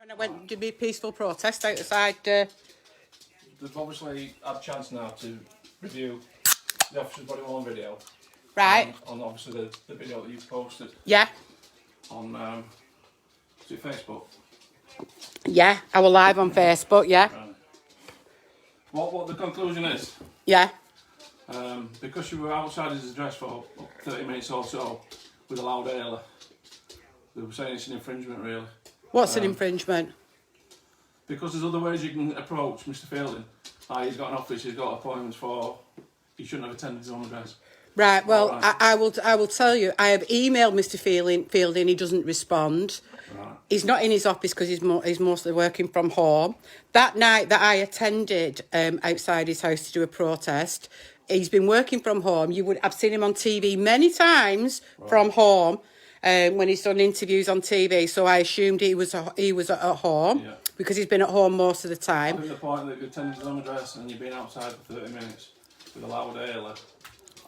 When I went to be peaceful protest outside. They've obviously had a chance now to review the officer's body worn video. Right. On obviously the video that you've posted. Yeah. On is it Facebook? Yeah, I was live on Facebook. Yeah. Right. What the conclusion is? Yeah. Because you were outside his address for 30 minutes or so with a loud hailer, they were saying it's an infringement, really. What's an infringement? Because there's other ways you can approach Mr. Fielding. He's got an office, he's got appointments for. He shouldn't have attended his own address. Right. Well, Right. I will tell you. I have emailed Mr. Fielding. He doesn't respond. Right. He's not in his office because he's mostly working from home. That night that I attended outside his house to do a protest, he's been working from home. I've seen him on TV many times from home when he's done interviews on TV. So I assumed he was at home because he's been at home most of the time. I think the point that you've attended his own address and you've been outside for 30 minutes with a loud hailer,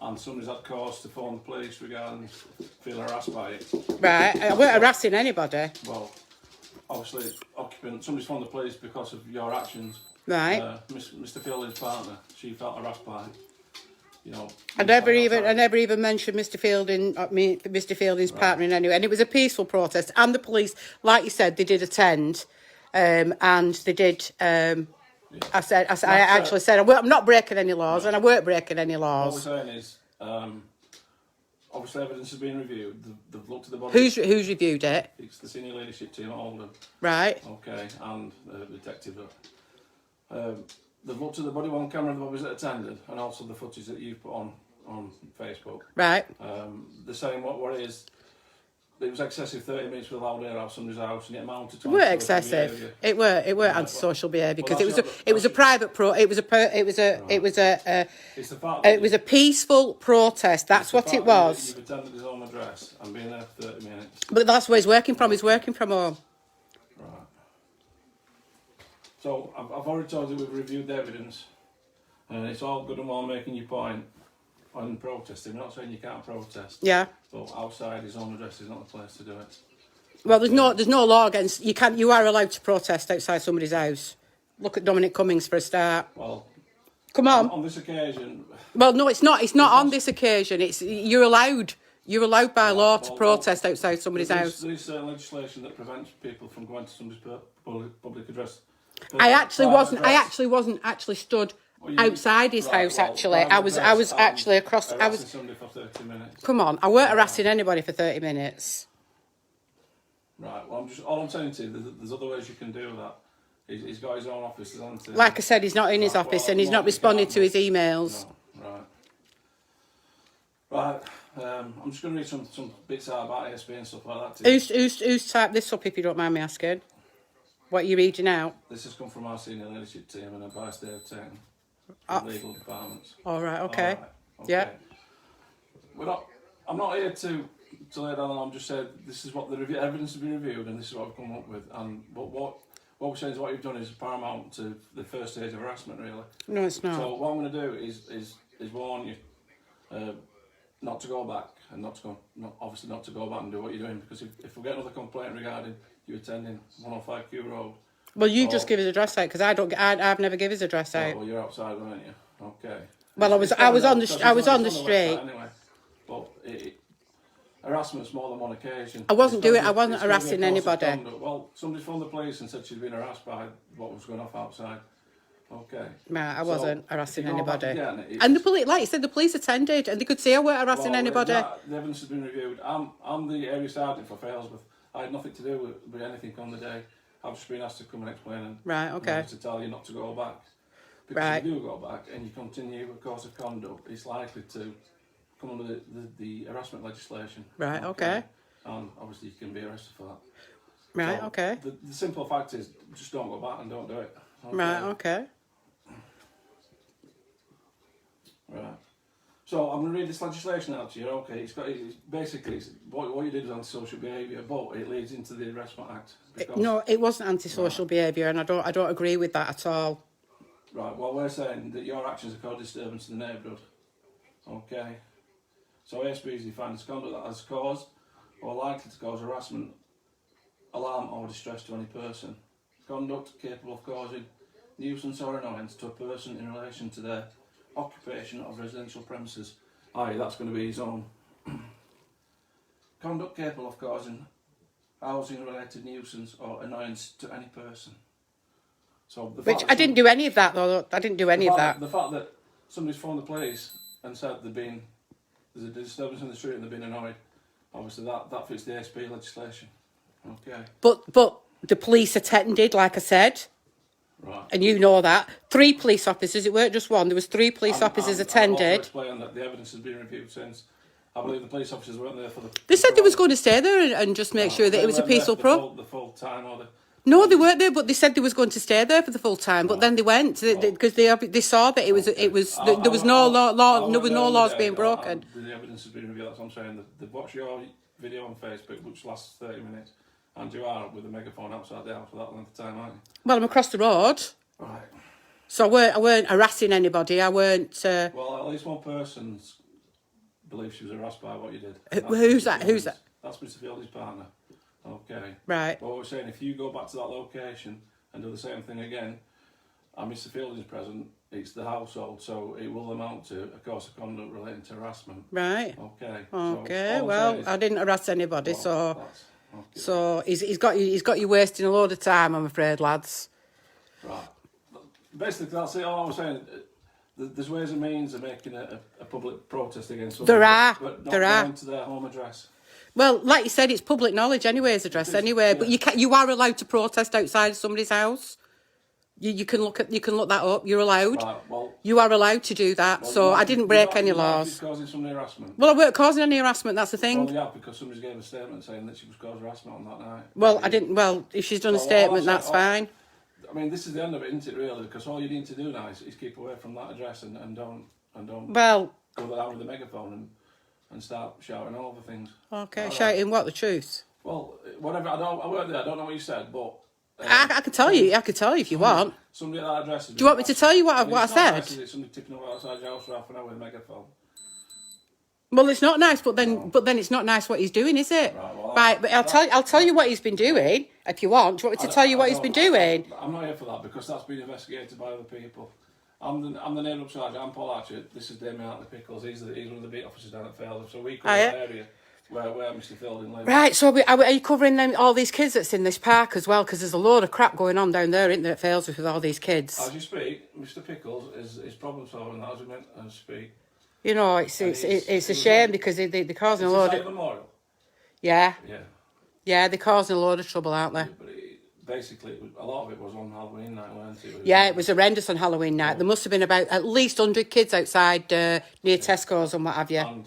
and somebody's had cause to phone the police regarding feeling harassed by it. Right, I weren't harassing anybody. Well, obviously, somebody's phoned the police because of your actions. Right. Mr. Fielding's partner, she felt harassed by it. You know. I never even mentioned Mr. Fielding's partner in any way, and it was a peaceful protest. And the police, like you said, they did attend, and they did. I actually said I'm not breaking any laws, and I weren't breaking any laws. What we're saying is, obviously evidence has been reviewed. They've looked at the body. Who's reviewed it? It's the senior leadership team at Oldham. Right. Okay, and the detective. They've looked at the body worn camera of the bodies that attended, and also the footage that you've put on Facebook. Right. They're saying what it is. It was excessive 30 minutes with a loud air out somebody's house, and it amounted to. It were excessive. It were antisocial behaviour because it was a private it was a peaceful protest. That's what it was. You've attended his own address and been there for 30 minutes. But that's where he's working from. He's working from home. Right. So I've already told you we've reviewed the evidence, and it's all good and well making your point on protesting. We're not saying you can't protest. Yeah. But outside his own address is not the place to do it. Well, there's no law against you are allowed to protest outside somebody's house. Look at Dominic Cummings for a start. Well, come on. On this occasion. Well, no, it's not. It's not on this occasion. You're allowed by law to protest outside somebody's house. There's certain legislation that prevents people from going to somebody's public address. I actually wasn't stood outside his house. Actually, I was actually across. I was. Somebody for 30 minutes. Come on, I weren't harassing anybody for 30 minutes. Right. Well, all I'm saying to you, there's other ways you can do that. He's got his own office, hasn't he? Like I said, he's not in his office and he's not responding to his emails. No. Right. I'm just going to read some bits out about ASB and stuff like that. Who's typed this up, if you don't mind me asking? What are you reading out? This has come from our senior leadership team and advice they've taken from legal departments. All right. Okay. All right, okay. Yeah. I'm not here to lay down. I'm just saying this is what the evidence has been reviewed and this is what I've come up with. And what we're saying is what you've done is paramount to the first stage of harassment, really. No, it's not. So what I'm going to do is warn you not to go back and not to go back and do what you're doing, because if we get another complaint regarding you attending 105 Q Road. Well, you just give his address out because I've never given his address out. Well, you're outside, weren't you? Okay. Well, I was on the street. Anyway, but harassment's more than one occasion. I wasn't harassing anybody. Well, somebody phoned the police and said she'd been harassed by what was going off outside. Okay. Right, I wasn't harassing anybody. And the police, like you said, the police attended and they could see I weren't harassing anybody. The evidence has been reviewed. I'm the area sergeant for Failsworth. I had nothing to do with anything on the day. I've just been asked to come and explain and to tell you not to go back. Because if you do go back and you continue a course of conduct, it's likely to come under the harassment legislation. Right, okay. And obviously you can be arrested for that. Right, so okay. The simple fact is, just don't go back and don't do it. Okay? Right, okay. Right. So I'm going to read this legislation out to you. Okay, basically what you did was antisocial behaviour, but it leads into the Harassment Act. No, it wasn't antisocial behaviour, and I don't agree with that at all. Right. Well, we're saying that your actions have caused disturbance to the neighbourhood. Okay. So ASB is defined as conduct that has caused or likely to cause harassment, alarm or distress to any person. conduct capable of causing nuisance or annoyance to a person in relation to their occupation of residential premises, i.e. that's going to be his own. Conduct capable of causing housing related nuisance or annoyance to any person. So which I didn't do any of that though. I didn't do any of that. The fact that somebody's phoned the police and said there's a disturbance in the street and they've been annoyed, obviously that fits the ASP legislation. Okay. But the police attended, like I said. Right. And you know that. 3 police officers, it weren't just one, there was 3 police officers attended. I'm also explaining that the evidence has been reviewed since. I believe the police officers weren't there for the... They said they was going to stay there and just make sure that it was a peaceful the full time or the... No, they weren't there, but they said they was going to stay there for the full time. But then they went because they saw that there was no laws being broken. The evidence has been reviewed. That's what I'm saying. They've watched your video on Facebook, which lasts 30 minutes, and you are with a megaphone outside the house for that length of time, aren't you? Well, I'm across the road. Right. So I weren't harassing anybody. I weren't. Well, at least one person believes she was harassed by what you did. Who's that? Who's that? That's Mr. Fielding's partner. Okay. Right. But what we're saying, if you go back to that location and do the same thing again, and Mr. Fielding's present, it's the household, so it will amount to a course of conduct relating to harassment. Right. Okay. Okay. So well, I didn't harass anybody, so okay. So he's got you wasting a load of time, I'm afraid, lads. Right. Basically, that's it. All I was saying. There's ways and means of making a public protest against somebody. But not going to their home address. Well, like you said, it's public knowledge anyway, his address anyway. Yeah. But you are allowed to protest outside of somebody's house. You can look that up. You're allowed. Right, well, you are allowed to do that. Well, so I didn't break any laws. Causing some harassment. Well, I weren't causing any harassment. That's the thing. Well, yeah, because somebody gave a statement saying that she was causing harassment on that night. Well, I didn't. Well, if she's done a statement, that's fine. I mean, this is the end of it, isn't it? Really, because all you need to do now is keep away from that address and don't. Well, go down with the megaphone and start shouting all over things. Okay, shouting what? The truth? Well, whatever. I weren't there. I don't know what you said, but I can tell you. I can tell you if you want. Somebody at that address. Do you want me to tell you what I said? Nice, is it? Somebody tipping over outside your house for half an hour with a megaphone. Well, it's not nice, but then it's not nice what he's doing, is it? Right, but I'll tell you what he's been doing if you want. Do you want me to tell you what he's been doing? I'm not here for that because that's been investigated by other people. I'm the neighbourhood sergeant. I'm Paul Archer. This is Damien out the Pickles. He's one of the beat officers down at Fairley. So we cover the area where Mr. Fielding lives. Right. So are you covering all these kids that's in this park as well? Because there's a load of crap going on down there, isn't there, at Fairley with all these kids? As you speak, Mr. Pickles is problem solving as we meant to speak. You know, it's a shame because they're causing a load of... Memorial? Yeah. Yeah. Yeah, they're causing a load of trouble, aren't they? Yeah, but basically, a lot of it was on Halloween night, weren't it? Yeah, it was horrendous on Halloween night. There must have been about at least 100 kids outside near Tesco's and what have you. And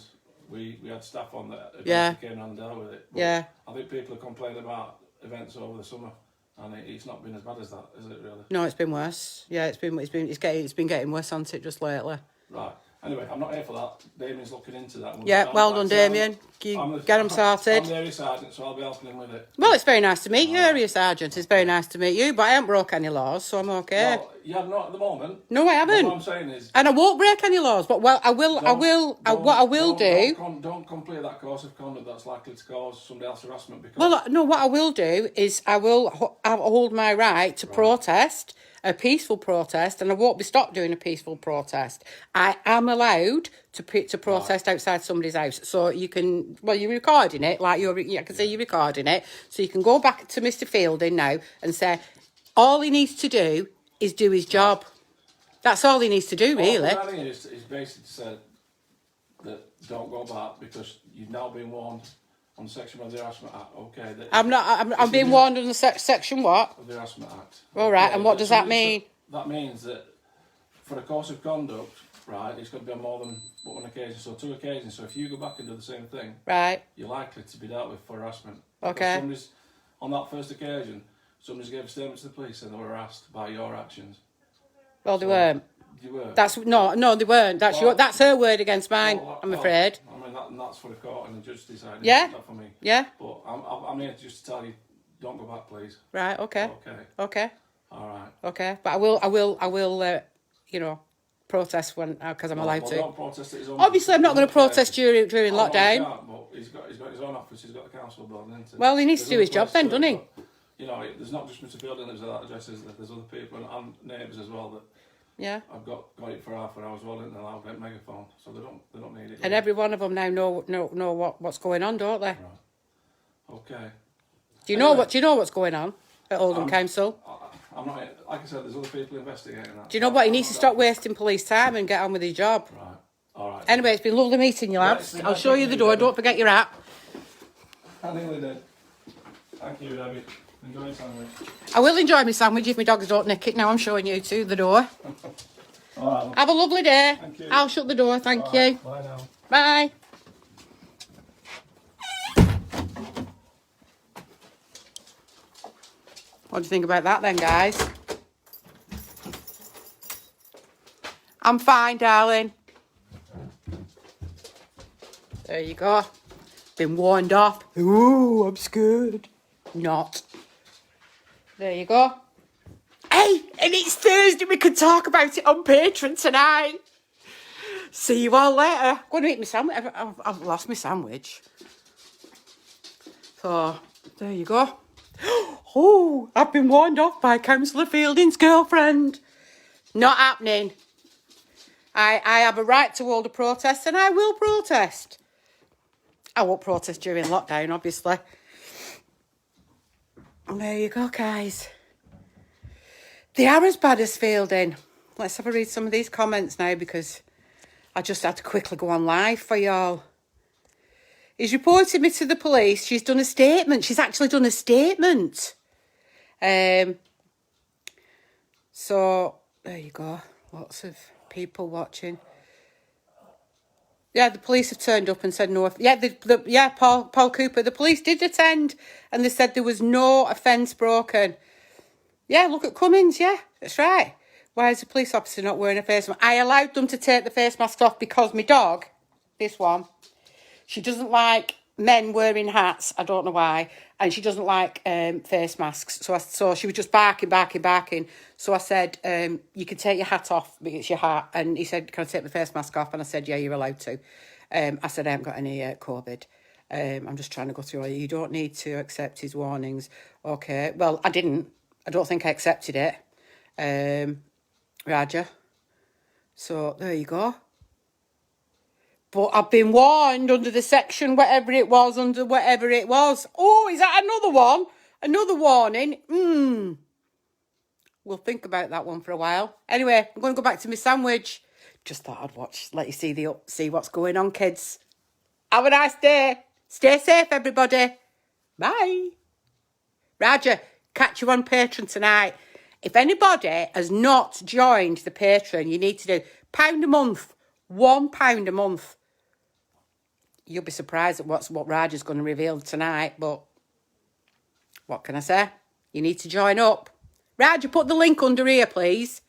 we had staff on that came around and dealt with it. But yeah. I think people have complained about events over the summer, and it's not been as bad as that, is it really? No, it's been worse. Yeah, it's been getting worse, hasn't it, just lately? Right. Anyway, I'm not here for that. Damien's looking into that. Yeah, well done, Damien. Get him sorted. I'm the area sergeant, so I'll be helping him with it. Well, it's very nice to meet you, area sergeant. It's very nice to meet you, but I haven't broke any laws, so I'm okay. Well, you have not at the moment. No, I haven't. What I'm saying is, and I won't break any laws. But what I will do. Don't complete that course of conduct that's likely to cause somebody else harassment. Because well, no, what I will do is I will hold my right to protest. A peaceful protest, and I won't be stopped doing a peaceful protest. I am allowed to protest outside somebody's house. So you can, you're recording it, I can say you're recording it. So you can go back to Mr. Fielding now and say, all he needs to do is do his job. That's all he needs to do, really. All the is basically said that don't go back because you've now been warned on the section of the Harassment Act. Okay. I'm being warned on the section what? Of the Harassment Act. All right, and what does that mean? That means that for a course of conduct, right, it's got to be on more than one occasion, so 2 occasions. So if you go back and do the same thing, right, you're likely to be dealt with for harassment. Okay. On that first occasion, somebody's gave a statement to the police and they were harassed by your actions. Well, they weren't. You were. No, they weren't. That's her word against mine. I'm afraid. I mean, that's for the court and the judge deciding. Yeah. Not for me. Yeah. But I'm here just to tell you, don't go back, please. Right. Okay. Okay. All right. Okay. But I will. Protest when because I'm allowed to. Don't protest at his own. Obviously, I'm not going to protest during lockdown. But he's got his own office. He's got the council building. Well, he needs to do his job then, doesn't he? you know, there's not just Mr. Fielding lives at that address, there's other people and neighbours as well that I've got it for half an hour as well in the loud megaphone, so they don't need it. And every one of them now know what's going on, don't they? Right. Okay. Do you know what's going on at Oldham Council? I'm not, like I said, there's other people investigating that. Do you know what? He needs to stop wasting police time and get on with his job. Right. All right. Anyway, it's been lovely meeting you, lads. I'll show you the door. Don't forget your hat. I nearly did. Thank you, Debbie. Enjoy your sandwich. I will enjoy my sandwich if my dogs don't nick it. Now I'm showing you to the door. All right. Have a lovely day. Thank you. I'll shut the door. Thank you. Bye now. Bye. What do you think about that then, guys? I'm fine, darling. There you go. Been warned off. Ooh, I'm scared. Not. There you go. Hey, and it's Thursday. We can talk about it on Patreon tonight. See you all later. I'm going to eat my sandwich. I've lost my sandwich. So, there you go. Oh, I've been warned off by Councillor Fielding's girlfriend. Not happening. I have a right to hold a protest and I will protest. I won't protest during lockdown, obviously. And there you go, guys. They are as bad as Fielding. Let's have a read some of these comments now because I just had to quickly go on live for y'all. He's reported me to the police. She's done a statement. She's actually done a statement. So, there you go. Lots of people watching. Yeah, the police have turned up and said no. Yeah, Paul Cooper. The police did attend and they said there was no offence broken. Yeah, look at Cummins. Yeah, that's right. Why is the police officer not wearing a face mask? I allowed them to take the face mask off because my dog, this one, she doesn't like men wearing hats. I don't know why. And she doesn't like face masks. So she was just barking. So I said, you can take your hat off because it's your hat. And he said, can I take the face mask off? And I said, yeah, you're allowed to. I said, I haven't got any COVID. I'm just trying to go through it. You don't need to accept his warnings. Okay. Well, I didn't. I don't think I accepted it. Raja. So there you go. But I've been warned under the section, whatever it was. Oh, is that another one? Another warning? We'll think about that one for a while. Anyway, I'm going to go back to my sandwich. Just thought I'd let you see what's going on, kids. Have a nice day. Stay safe, everybody. Bye. Raja, catch you on Patreon tonight. If anybody has not joined the Patreon, you need to do £1 a month. £1 a month. You'll be surprised at what Raja's going to reveal tonight, but what can I say? You need to join up. Raja, put the link under here, please.